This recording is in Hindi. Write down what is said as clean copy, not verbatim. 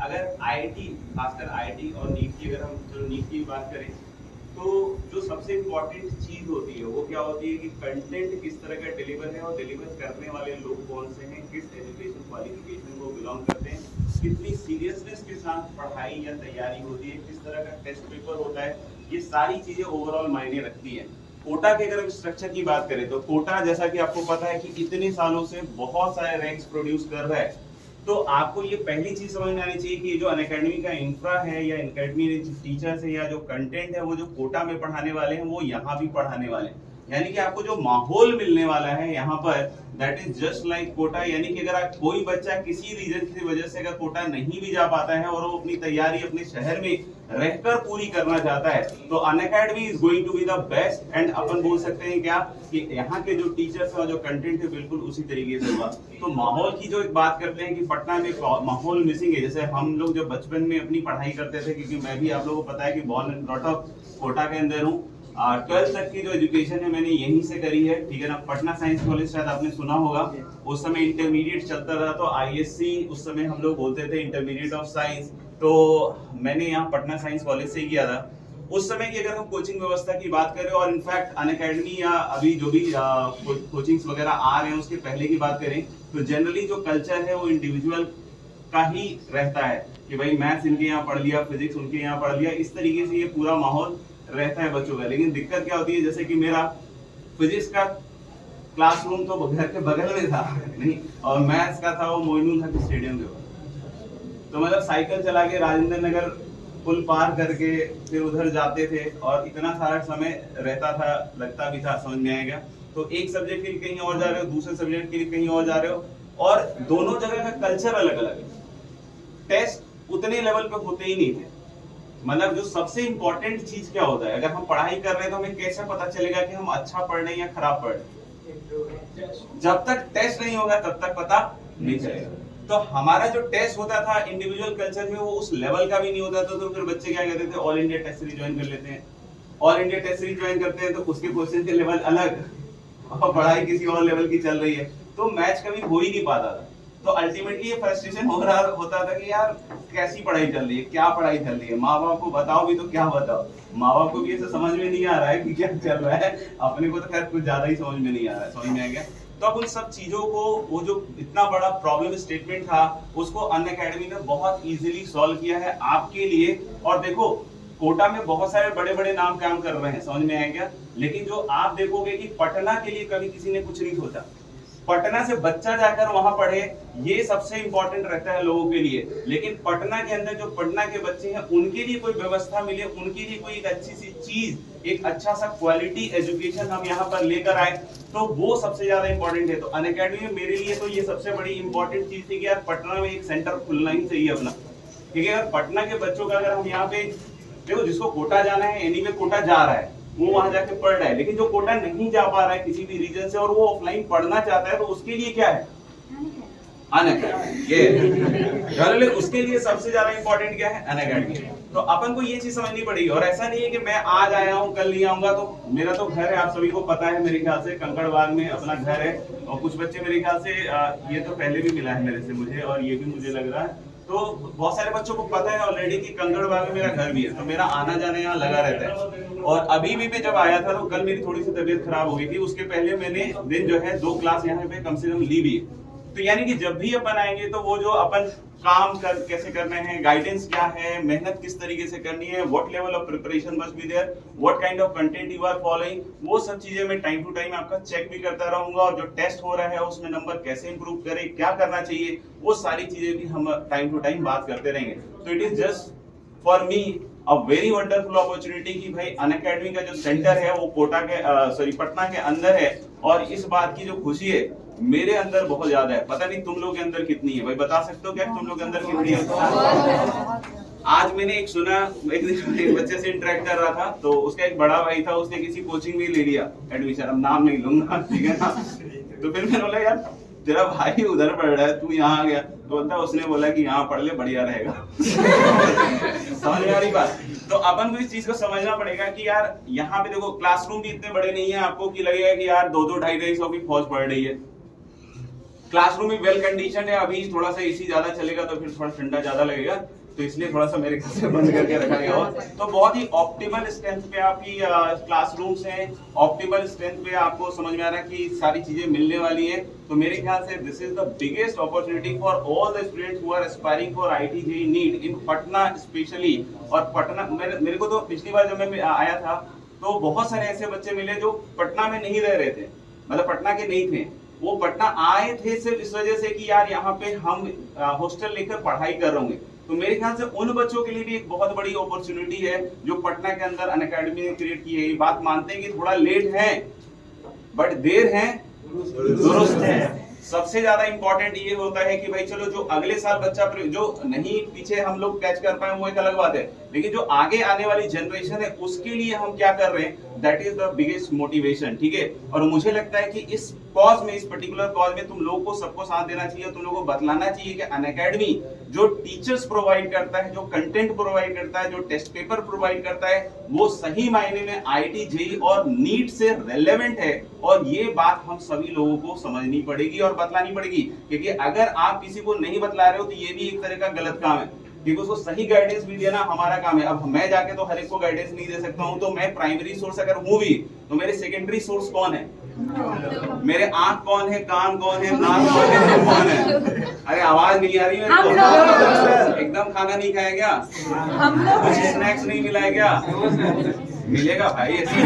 अगर आईआईटी, खासकर आईआईटी और नीट की, अगर हम जो नीट की बात करें, तो जो सबसे इम्पोर्टेंट चीज होती है वो क्या होती है कि कंटेंट किस तरह का डिलीवर है और डिलीवर करने वाले लोग कौन से हैं, किस एजुकेशन क्वालिफिकेशन को बिलोंग करते हैं, कितनी सीरियसनेस के साथ पढ़ाई या तैयारी होती है, किस तरह का टेस्ट पेपर होता है, ये सारी चीजें ओवरऑल मायने रखती हैं। कोटा के अगर हम स्ट्रक्चर की बात करें तो कोटा, जैसा कि आपको पता है कि इतने सालों से बहुत सारे रैंक्स प्रोड्यूस कर रहा है, तो आपको ये पहली चीज समझ में आनी चाहिए कि जो अनअकैडमी का इंफ्रा है या अनअकैडमी जो टीचर्स है या जो कंटेंट है वो जो कोटा में पढ़ाने वाले हैं वो यहाँ भी पढ़ाने वाले हैं। यानी कि आपको जो माहौल मिलने वाला है यहाँ पर, that is just like Kota. यानी कि अगर आप कोई बच्चा किसी रीजन की वजह से अगर कोटा नहीं भी जा पाता है और वो अपनी तैयारी अपने शहर में रहकर पूरी करना चाहता है, तो Unacademy is going to be the best. And अपन बोल सकते हैं क्या कि यहाँ के जो टीचर्स और जो कंटेंट है बिल्कुल उसी तरीके से होगा। तो माहौल की जो एक बात करते हैं कि पटना में माहौल मिसिंग है, जैसे हम लोग जब बचपन में अपनी पढ़ाई करते थे, क्योंकि मैं भी आप लोगों को पता है कि born and brought up Kota के अंदर हूँ, 12th तक की जो एजुकेशन है मैंने यहीं से करी है, ठीक है ना। पटना साइंस कॉलेज शायद आपने सुना होगा, उस समय इंटरमीडिएट चलता था तो आईएससी उस समय हम लोग बोलते थे, इंटरमीडिएट ऑफ साइंस। तो मैंने यहाँ पटना साइंस कॉलेज से किया था। उस समय की अगर हम कोचिंग व्यवस्था की बात करें और इनफैक्ट अनअकैडमी या अभी जो भी कोचिंग्स वगैरह आ रहे हैं उसके पहले की बात करें, तो जनरली जो कल्चर है वो इंडिविजुअल का ही रहता है कि भाई मैथ्स इनके यहाँ पढ़ लिया, फिजिक्स उनके यहाँ पढ़ लिया, इस तरीके से ये पूरा माहौल रहता है बच्चों का। लेकिन दिक्कत क्या होती है, जैसे कि मेरा फिजिक्स का क्लासरूम तो घर के बगल में था नहीं, और मैथ्स का था वो मोइनुल हक स्टेडियम के पास। तो मतलब साइकिल चला के राजेंद्र नगर पुल पार करके फिर उधर जाते थे और इतना सारा समय रहता था, लगता भी था, समझ में आएगा। तो एक सब्जेक्ट के लिए कहीं और जा रहे हो, दूसरे सब्जेक्ट के लिए कहीं और जा रहे हो, और दोनों जगह का कल्चर अलग अलग है। टेस्ट उतने लेवल पे होते ही नहीं थे। मतलब जो सबसे इंपॉर्टेंट चीज क्या होता है, अगर हम पढ़ाई कर रहे हैं तो हमें कैसे पता चलेगा कि हम अच्छा पढ़ रहे हैं या खराब पढ़ रहे हैं? जब तक टेस्ट नहीं होगा तब तक पता नहीं चलेगा। तो हमारा जो टेस्ट होता था इंडिविजुअल कल्चर में वो उस लेवल का भी नहीं होता था। तो फिर बच्चे क्या कहते थे, all India test series join कर लेते हैं। All India test series join करते हैं तो उसके क्वेश्चन के लेवल अलग और पढ़ाई किसी और लेवल की चल रही है, तो मैच कभी हो ही नहीं पाता था। तो अल्टीमेटली ये फ्रस्ट्रेशन होता था कि यार कैसी पढ़ाई चल रही है, क्या पढ़ाई चल रही है, माँ बाप को बताओ भी तो क्या बताओ, माँ बाप को भी ऐसे समझ में नहीं आ रहा है कि क्या चल रहा है, अपने को तो खैर कुछ ज्यादा ही समझ में नहीं आ रहा है, समझ में आ गया। तो अब उन सब चीजों को, वो जो इतना बड़ा प्रॉब्लम स्टेटमेंट था उसको अनअकैडमी ने बहुत इजीली सॉल्व किया है आपके लिए। और देखो कोटा में बहुत सारे बड़े बड़े नाम काम कर रहे हैं, समझ में आएगा। लेकिन जो आप देखोगे कि पटना के लिए कभी किसी ने कुछ नहीं सोचा, पटना से बच्चा जाकर वहां पढ़े, ये सबसे इंपॉर्टेंट रहता है लोगों के लिए। लेकिन पटना के अंदर जो पटना के बच्चे हैं उनके लिए कोई व्यवस्था मिले, उनके लिए कोई एक अच्छी सी चीज, एक अच्छा सा क्वालिटी एजुकेशन हम यहाँ पर लेकर आए, तो वो सबसे ज्यादा इंपॉर्टेंट है। तो अनअकैडमी में मेरे लिए तो ये सबसे बड़ी इंपॉर्टेंट चीज थी कि यार पटना में एक सेंटर खुलना ही चाहिए अपना। क्योंकि अगर पटना के बच्चों का अगर हम यहाँ पे देखो, जिसको कोटा जाना है एनीवे कोटा जा रहा है, वो वहां जाके पढ़ रहा है। लेकिन जो कोटा नहीं जा पा रहा है किसी भी रीजन से और वो ऑफलाइन पढ़ना चाहता है, तो उसके लिए क्या है, अनअकैडमी। ये उसके लिए सबसे ज्यादा इंपॉर्टेंट क्या है, अनअकैडमी। तो अपन को ये चीज समझनी पड़ेगी। और ऐसा नहीं है कि मैं आज आया हूँ कल नहीं आऊंगा। तो मेरा तो घर है, आप सभी को पता है मेरे ख्याल से, कंकड़बाग में अपना घर है। और कुछ बच्चे मेरे ख्याल से ये तो पहले भी मिला है मेरे से मुझे, और ये भी मुझे लग रहा है, तो बहुत सारे बच्चों को पता है ऑलरेडी कि कंकड़बाग में मेरा घर भी है। तो मेरा आना जाना यहाँ लगा रहता है। और अभी भी मैं जब आया था तो कल मेरी थोड़ी सी तबीयत खराब हो गई थी, उसके पहले मैंने दिन जो है 2 क्लास यहाँ पे कम से कम ली भी है। तो यानी कि जब भी अपन आएंगे तो वो जो अपन काम कैसे करने हैं, गाइडेंस क्या है, मेहनत किस तरीके से करनी है, what level of preparation must be there, what kind of content you are following, वो सब चीजें मैं टाइम टू टाइम आपका चेक भी करता रहूंगा। और जो टेस्ट हो रहा है उसमें नंबर कैसे इंप्रूव करें, क्या करना चाहिए, वो सारी चीजें भी हम टाइम टू टाइम बात करते रहेंगे। तो it is just for me a very wonderful opportunity कि भाई अनअकैडमी का जो सेंटर है वो कोटा के पटना के अंदर है। और इस बात की जो खुशी है मेरे अंदर बहुत ज्यादा है, पता नहीं तुम लोग के अंदर कितनी है। भाई बता सकते हो क्या तुम लोग के अंदर कितनी है? आज मैंने एक सुना, एक दिन एक बच्चे से इंटरेक्ट कर रहा था, तो उसका एक बड़ा भाई था, उसने किसी कोचिंग में ले लिया एडमिशन, अब नाम नहीं लूंगा, ठीक है ना। तो फिर मैंने बोला यार तेरा भाई उधर पढ़ रहा है, तू यहाँ आ गया, तो बोलता उसने बोला कि यहाँ पढ़ ले, बढ़िया रहेगा। समझ में आ रही बात? तो अपन को इस चीज को समझना पड़ेगा कि यार यहाँ पे देखो क्लासरूम भी इतने बड़े नहीं है आपको कि लगेगा कि यार 2-2, 250-250 की फौज पढ़ रही है। क्लासरूम भी वेल कंडीशन है, अभी थोड़ा सा एसी ज्यादा चलेगा तो फिर थोड़ा ठंडा ज्यादा लगेगा, तो इसलिए थोड़ा सा मेरे ख्याल से बंद करके रखा गया हो। तो बहुत ही ऑप्टिमल स्ट्रेंथ पे आपकी क्लासरूम्स हैं, ऑप्टिमल स्ट्रेंथ पे आपको समझ में आ रहा है कि सारी चीजें मिलने वाली हैं। तो मेरे ख्याल से this is the biggest opportunity for all the students who are aspiring for IIT JEE NEET in Patna specially. और पटना मेरे को तो पिछली बार जब मैं आया था तो बहुत सारे ऐसे बच्चे मिले जो पटना में नहीं रह रहे थे, मतलब पटना के नहीं थे, वो पटना आए थे सिर्फ इस वजह से कि यार यहाँ पे हम हॉस्टल लेकर पढ़ाई कर रहे होंगे। तो मेरे ख्याल से उन बच्चों के लिए भी एक बहुत बड़ी अपॉर्चुनिटी है जो पटना के अंदर अनअकैडमी ने क्रिएट की है। ये बात मानते हैं कि थोड़ा लेट है बट देर है दुरुस्त है। सबसे ज्यादा इंपॉर्टेंट ये होता है कि भाई चलो जो अगले साल बच्चा जो नहीं पीछे हम लोग कैच कर पाए वो एक अलग बात है, लेकिन जो आगे आने वाली जनरेशन है उसके लिए हम क्या कर रहे हैं, that is the biggest motivation. ठीक है, और मुझे लगता है कि इस कॉज में, इस पर्टिकुलर कॉज में तुम लोगों को सबको साथ देना चाहिए, तुम लोगों को बतलाना चाहिए कि अनअकैडमी जो टीचर्स प्रोवाइड करता है, जो कंटेंट प्रोवाइड करता है, जो टेस्ट पेपर प्रोवाइड करता है, वो सही मायने में आईटी जेईई और नीट से रेलेवेंट है। और ये बात हम सभी लोगों को समझनी पड़ेगी और बतलानी पड़ेगी, क्योंकि अगर आप किसी को नहीं बतला रहे हो तो ये भी एक तरह का गलत काम है, क्योंकि उसको सही गाइडेंस भी देना हमारा काम है। अब मैं जाके तो हर एक को गाइडेंस नहीं दे सकता हूँ, तो मैं प्राइमरी सोर्स अगर हूँ भी तो मेरे सेकेंडरी सोर्स कौन है, मेरे आंख कौन है, कान कौन है, नाक कौन है, मुंह कौन है। अरे आवाज नहीं आ रही मेरे को, एकदम खाना नहीं खाया क्या, कुछ स्नैक्स नहीं मिला है क्या, मिलेगा भाई ऐसी